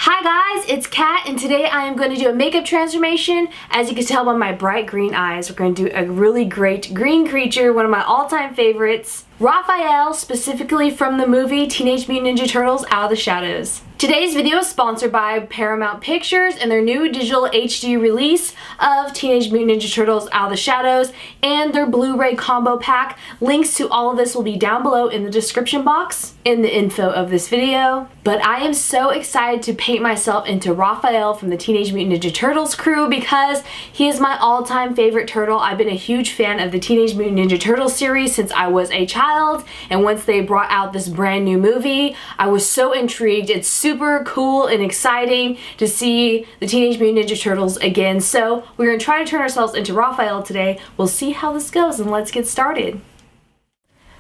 Hi guys, it's Kat, and today I am going to do a makeup transformation. As you can tell by my bright green eyes, we're going to do a really great green creature, one of my all-time favorites, Raphael, specifically from the movie Teenage Mutant Ninja Turtles Out of the Shadows. Today's video is sponsored by Paramount Pictures and their new digital HD release of Teenage Mutant Ninja Turtles Out of the Shadows and their Blu-ray combo pack. Links to all of this will be down below in the description box in the info of this video. But I am so excited to paint myself into Raphael from the Teenage Mutant Ninja Turtles crew because he is my all-time favorite turtle. I've been a huge fan of the Teenage Mutant Ninja Turtles series since I was a child, and once they brought out this brand new movie, I was so intrigued. It's super cool and exciting to see the Teenage Mutant Ninja Turtles again. So we're going to try to turn ourselves into Raphael today. We'll see how this goes, and let's get started.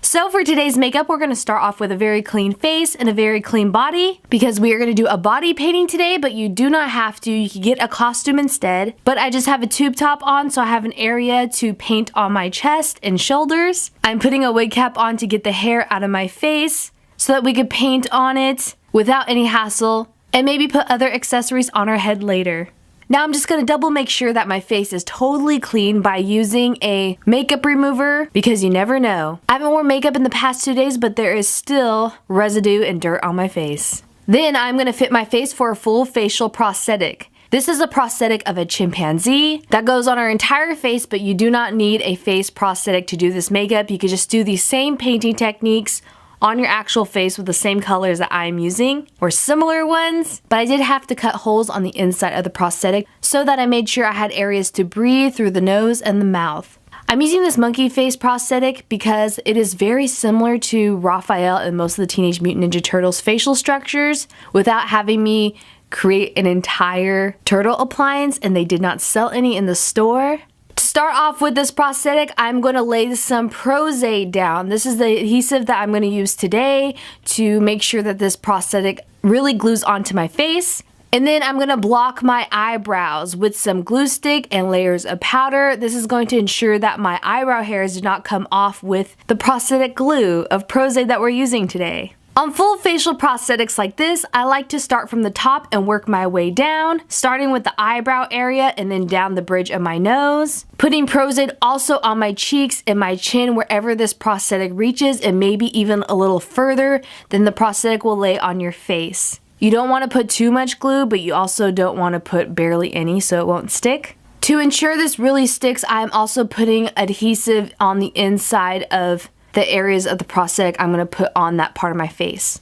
So for today's makeup, we're going to start off with a very clean face and a very clean body because we are going to do a body painting today, but you do not have to. You can get a costume instead. But I just have a tube top on, so I have an area to paint on my chest and shoulders. I'm putting a wig cap on to get the hair out of my face so that we could paint on it without any hassle and maybe put other accessories on our head later. Now I'm just going to double make sure that my face is totally clean by using a makeup remover because you never know. I haven't worn makeup in the past 2 days, but there is still residue and dirt on my face. Then I'm going to fit my face for a full facial prosthetic. This is a prosthetic of a chimpanzee that goes on our entire face, but you do not need a face prosthetic to do this makeup. You could just do these same painting techniques on your actual face with the same colors that I'm using, or similar ones, but I did have to cut holes on the inside of the prosthetic so that I made sure I had areas to breathe through the nose and the mouth. I'm using this monkey face prosthetic because it is very similar to Raphael and most of the Teenage Mutant Ninja Turtles facial structures without having me create an entire turtle appliance, and they did not sell any in the store. To start off with this prosthetic, I'm going to lay some Prozade down. This is the adhesive that I'm going to use today to make sure that this prosthetic really glues onto my face. And then I'm going to block my eyebrows with some glue stick and layers of powder. This is going to ensure that my eyebrow hairs do not come off with the prosthetic glue of Prozade that we're using today. On full facial prosthetics like this, I like to start from the top and work my way down, starting with the eyebrow area and then down the bridge of my nose. Putting Prozade also on my cheeks and my chin wherever this prosthetic reaches, and maybe even a little further than the prosthetic will lay on your face. You don't want to put too much glue, but you also don't want to put barely any so it won't stick. To ensure this really sticks, I'm also putting adhesive on the inside of the areas of the prosthetic I'm going to put on that part of my face.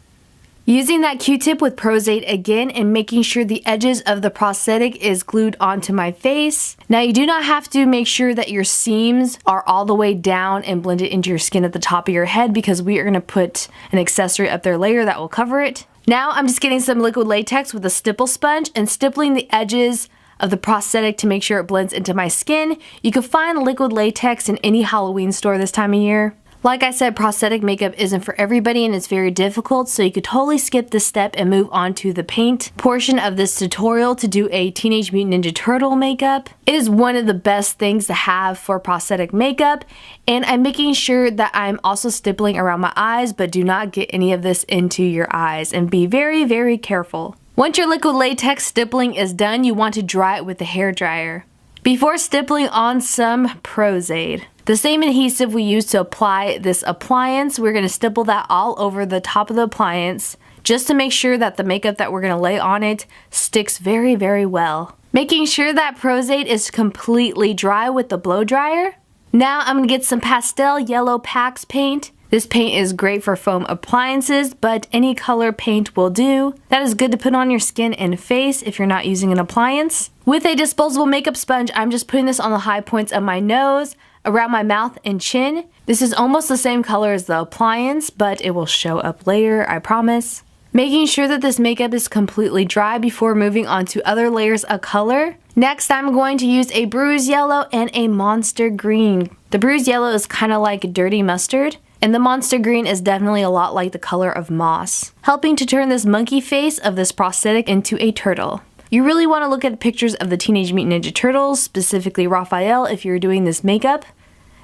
Using that Q-tip with Prozade again and making sure the edges of the prosthetic is glued onto my face. Now you do not have to make sure that your seams are all the way down and blended into your skin at the top of your head because we are going to put an accessory up there later that will cover it. Now I'm just getting some liquid latex with a stipple sponge and stippling the edges of the prosthetic to make sure it blends into my skin. You can find liquid latex in any Halloween store this time of year. Like I said, prosthetic makeup isn't for everybody and it's very difficult, so you could totally skip this step and move on to the paint portion of this tutorial to do a Teenage Mutant Ninja Turtle makeup. It is one of the best things to have for prosthetic makeup, and I'm making sure that I'm also stippling around my eyes, but do not get any of this into your eyes and be very, very careful. Once your liquid latex stippling is done, you want to dry it with a hair dryer. Before stippling on some Prozade, the same adhesive we used to apply this appliance, we're going to stipple that all over the top of the appliance just to make sure that the makeup that we're going to lay on it sticks very, very well. Making sure that Prozade is completely dry with the blow dryer. Now I'm going to get some pastel yellow Pax paint. This paint is great for foam appliances, but any color paint will do. That is good to put on your skin and face if you're not using an appliance. With a disposable makeup sponge, I'm just putting this on the high points of my nose, around my mouth and chin. This is almost the same color as the appliance, but it will show up later, I promise. Making sure that this makeup is completely dry before moving on to other layers of color. Next, I'm going to use a bruised yellow and a monster green. The bruised yellow is kind of like dirty mustard, and the monster green is definitely a lot like the color of moss, helping to turn this monkey face of this prosthetic into a turtle. You really want to look at pictures of the Teenage Mutant Ninja Turtles, specifically Raphael, if you're doing this makeup,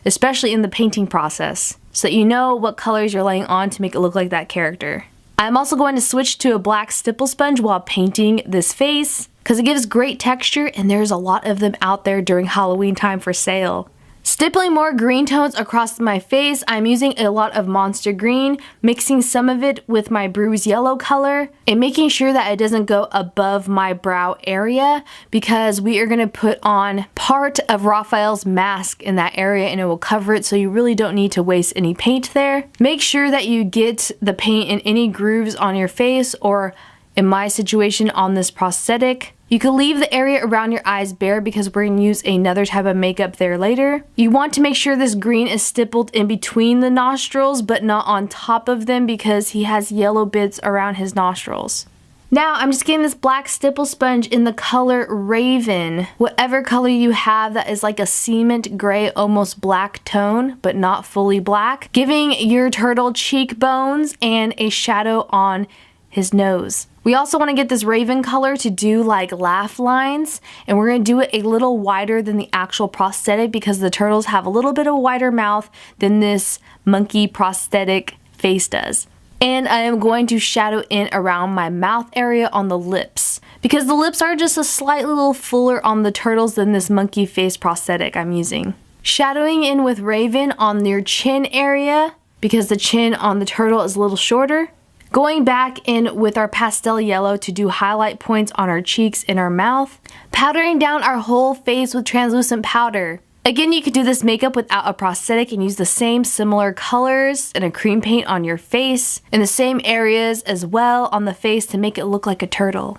especially in the painting process, so that you know what colors you're laying on to make it look like that character. I'm also going to switch to a black stipple sponge while painting this face because it gives great texture and there's a lot of them out there during Halloween time for sale. Stippling more green tones across my face, I'm using a lot of Monster Green, mixing some of it with my Bruise Yellow color, and making sure that it doesn't go above my brow area because we are going to put on part of Raphael's mask in that area and it will cover it, so you really don't need to waste any paint there. Make sure that you get the paint in any grooves on your face, or in my situation on this prosthetic. You can leave the area around your eyes bare because we're going to use another type of makeup there later. You want to make sure this green is stippled in between the nostrils but not on top of them because he has yellow bits around his nostrils. Now I'm just getting this black stipple sponge in the color Raven. Whatever color you have that is like a cement gray, almost black tone, but not fully black. Giving your turtle cheekbones and a shadow on his nose. We also want to get this Raven color to do like laugh lines, and we're going to do it a little wider than the actual prosthetic because the turtles have a little bit of a wider mouth than this monkey prosthetic face does. And I am going to shadow in around my mouth area on the lips because the lips are just a slightly little fuller on the turtles than this monkey face prosthetic I'm using. Shadowing in with Raven on your chin area because the chin on the turtle is a little shorter. Going back in with our pastel yellow to do highlight points on our cheeks and our mouth. Powdering down our whole face with translucent powder. Again, you could do this makeup without a prosthetic and use the same similar colors and a cream paint on your face in the same areas as well on the face to make it look like a turtle.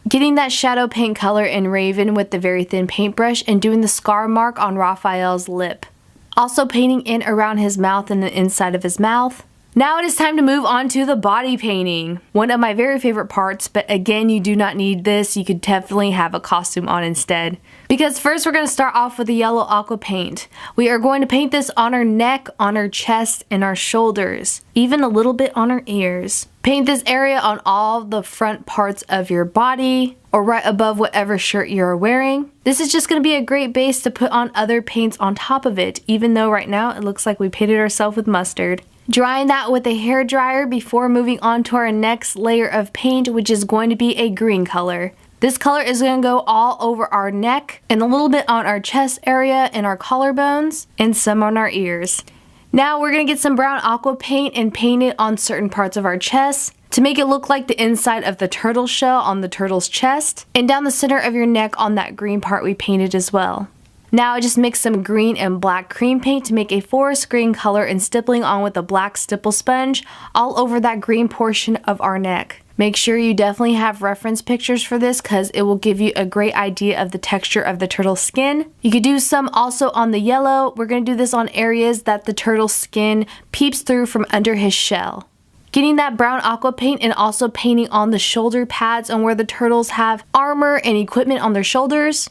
Getting that shadow paint color in Raven with the very thin paintbrush and doing the scar mark on Raphael's lip. Also painting in around his mouth and the inside of his mouth. Now it is time to move on to the body painting. One of my very favorite parts, but again, you do not need this. You could definitely have a costume on instead. Because first we're going to start off with the yellow aqua paint. We are going to paint this on our neck, on our chest, and our shoulders. Even a little bit on our ears. Paint this area on all the front parts of your body, or right above whatever shirt you're wearing. This is just going to be a great base to put on other paints on top of it, even though right now it looks like we painted ourselves with mustard. Drying that with a hair dryer before moving on to our next layer of paint, which is going to be a green color. This color is going to go all over our neck and a little bit on our chest area and our collarbones and some on our ears. Now we're going to get some brown aqua paint and paint it on certain parts of our chest to make it look like the inside of the turtle shell on the turtle's chest and down the center of your neck on that green part we painted as well. Now I just mixed some green and black cream paint to make a forest green color and stippling on with a black stipple sponge all over that green portion of our neck. Make sure you definitely have reference pictures for this because it will give you a great idea of the texture of the turtle's skin. You could do some also on the yellow. We're going to do this on areas that the turtle's skin peeps through from under his shell. Getting that brown aqua paint and also painting on the shoulder pads and where the turtles have armor and equipment on their shoulders.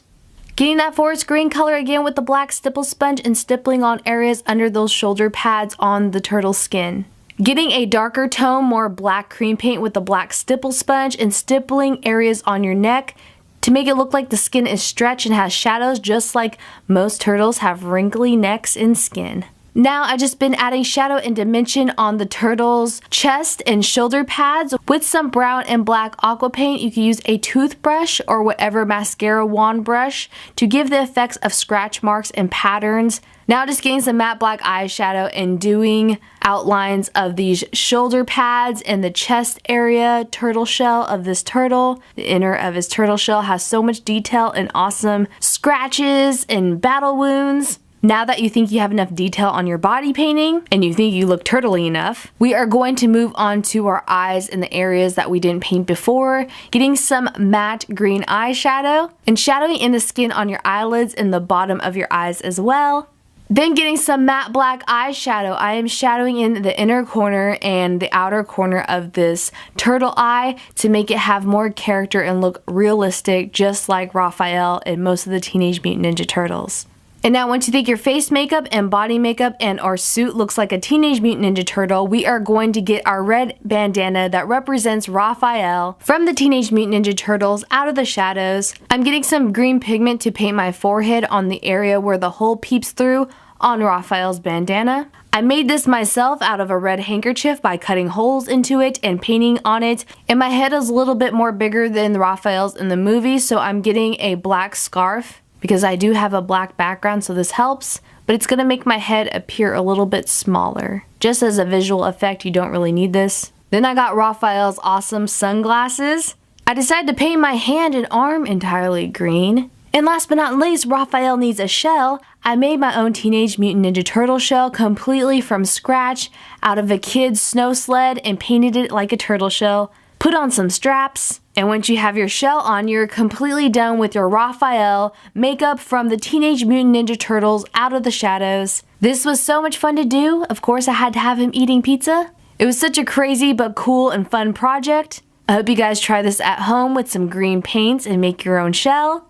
Getting that forest green color again with the black stipple sponge and stippling on areas under those shoulder pads on the turtle's skin. Getting a darker tone, more black cream paint with the black stipple sponge and stippling areas on your neck to make it look like the skin is stretched and has shadows just like most turtles have wrinkly necks and skin. Now I've just been adding shadow and dimension on the turtle's chest and shoulder pads with some brown and black aqua paint. You can use a toothbrush or whatever mascara wand brush to give the effects of scratch marks and patterns. Now just getting some matte black eyeshadow and doing outlines of these shoulder pads and the chest area turtle shell of this turtle. The inner of his turtle shell has so much detail and awesome scratches and battle wounds. Now that you think you have enough detail on your body painting and you think you look turtley enough, we are going to move on to our eyes in the areas that we didn't paint before, getting some matte green eyeshadow and shadowing in the skin on your eyelids and the bottom of your eyes as well. Then getting some matte black eyeshadow. I am shadowing in the inner corner and the outer corner of this turtle eye to make it have more character and look realistic, just like Raphael and most of the Teenage Mutant Ninja Turtles. And now once you think your face makeup and body makeup and our suit looks like a Teenage Mutant Ninja Turtle, we are going to get our red bandana that represents Raphael from the Teenage Mutant Ninja Turtles out of the shadows. I'm getting some green pigment to paint my forehead on the area where the hole peeps through on Raphael's bandana. I made this myself out of a red handkerchief by cutting holes into it and painting on it. And my head is a little bit more bigger than Raphael's in the movie, so I'm getting a black scarf because I do have a black background, so this helps. But it's going to make my head appear a little bit smaller. Just as a visual effect, you don't really need this. Then I got Raphael's awesome sunglasses. I decided to paint my hand and arm entirely green. And last but not least, Raphael needs a shell. I made my own Teenage Mutant Ninja Turtle shell completely from scratch out of a kid's snow sled and painted it like a turtle shell. Put on some straps, and once you have your shell on, you're completely done with your Raphael makeup from the Teenage Mutant Ninja Turtles Out of the Shadows. This was so much fun to do. Of course, I had to have him eating pizza. It was such a crazy but cool and fun project. I hope you guys try this at home with some green paints and make your own shell.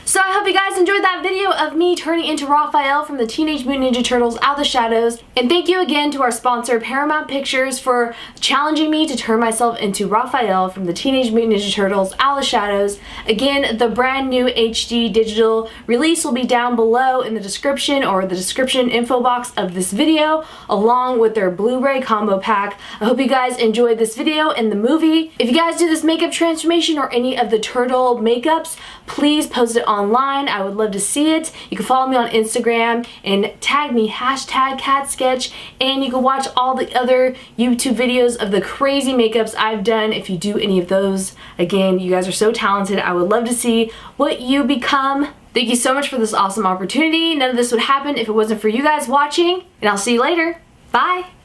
So I hope you guys enjoyed that video of me turning into Raphael from the Teenage Mutant Ninja Turtles Out of the Shadows. And thank you again to our sponsor Paramount Pictures for challenging me to turn myself into Raphael from the Teenage Mutant Ninja Turtles Out of the Shadows. Again, the brand new HD digital release will be down below in the description or the description info box of this video, along with their Blu-ray combo pack. I hope you guys enjoyed this video and the movie. If you guys do this makeup transformation or any of the turtle makeups, please post it online. I would love to see it. You can follow me on Instagram and tag me #CatSketch, and you can watch all the other YouTube videos of the crazy makeups I've done if you do any of those. Again, you guys are so talented. I would love to see what you become. Thank you so much for this awesome opportunity. None of this would happen if it wasn't for you guys watching, and I'll see you later. Bye!